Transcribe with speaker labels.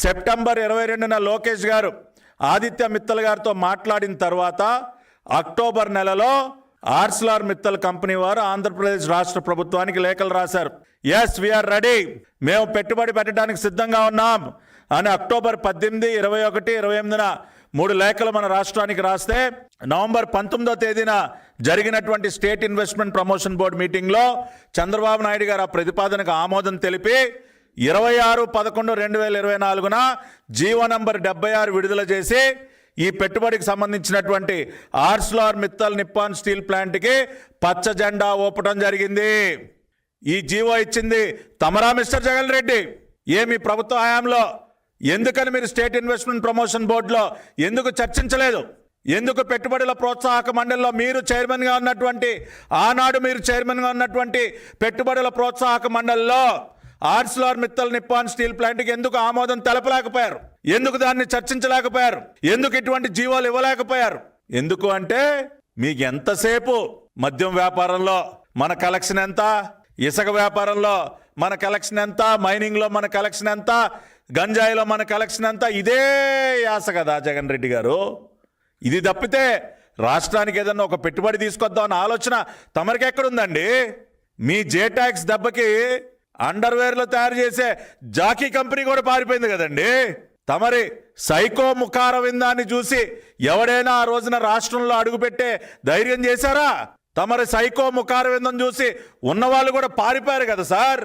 Speaker 1: September 22న Lokesh గారు ఆదిత్య మిత్తల్ గారితో మాట్లాడిన తర్వాత అక్టోబర్ నెలలో ఆర్సిలార్ మిత్తల్ కంపెనీ వారు ఆంధ్రప్రదేశ్ రాష్ట్ర ప్రభుత్వానికి లేఖలు రాశారు. ఎస్ వీఆర్ రెడీ, మేము పెట్టుబడి పెట్టడానికి సిద్ధంగా ఉన్నాం అని అక్టోబర్ 18, 21, 28న 3 లేఖలు మన రాష్ట్రానికి రాస్తే నవంబర్ 19వ తేదీన జరిగినటువంటి స్టేట్ ఇన్వెస్ట్మెంట్ ప్రమోషన్ బోర్డు మీటింగ్లో చంద్రబాబు నాయుడు గారు ఆ ప్రతిపాదనకు ఆమోదం తెలిపి 26/11/2024న జీవో నంబర్ 76 విడుదల చేసి ఈ పెట్టుబడికి సంబంధించినటువంటి ఆర్సిలార్ మిత్తల్ నిప్పాన్ స్టీల్ ప్లాంట్కి పచ్చ జెండా ఊపటం జరిగింది. ఈ జీవో ఇచ్చింది తమరా మిస్టర్ జగన్ రెడ్డి? ఏమి ప్రభుత్వ హయాంలో ఎందుకని మీరు స్టేట్ ఇన్వెస్ట్మెంట్ ప్రమోషన్ బోర్డులో ఎందుకు చర్చించలేదు? ఎందుకు పెట్టుబడుల ప్రోత్సాహక మండలిలో మీరు చైర్మన్గా ఉన్నటువంటి ఆనాడు మీరు చైర్మన్గా ఉన్నటువంటి పెట్టుబడుల ప్రోత్సాహక మండలిలో ఆర్సిలార్ మిత్తల్ నిప్పాన్ స్టీల్ ప్లాంట్కి ఎందుకు ఆమోదం తెలపలేకపోయారు? ఎందుకు దాన్ని చర్చించలేకపోయారు? ఎందుకు ఇటువంటి జీవోలు ఇవ్వలేకపోయారు? ఎందుకు అంటే మీకు ఎంతసేపు మద్యం వ్యాపారంలో మన కలెక్షన్ ఎంత, ఇసుక వ్యాపారంలో మన కలెక్షన్ ఎంత, మైనింగ్లో మన కలెక్షన్ ఎంత, గంజాయిలో మన కలెక్షన్ ఎంత, ఇదే యాస కదా జగన్ రెడ్డి గారు. ఇది తప్పితే రాష్ట్రానికి ఏదన్నా ఒక పెట్టుబడి తీసుకొద్దామన్న ఆలోచన తమరికి ఎక్కడుందండి? మీ జేటాక్స్ దెబ్బకి అండర్వేర్లో తయారు చేసే జాకీ కంపెనీ కూడా పారిపోయింది కదండి. తమరి సైకో ముఖార విందాన్ని చూసి ఎవడైనా ఆ రోజున రాష్ట్రంలో అడుగుపెట్టే ధైర్యం చేశారా? తమరి సైకో ముఖార విందం చూసి ఉన్నవాళ్ళు కూడా పారిపోయారు కదా సార్.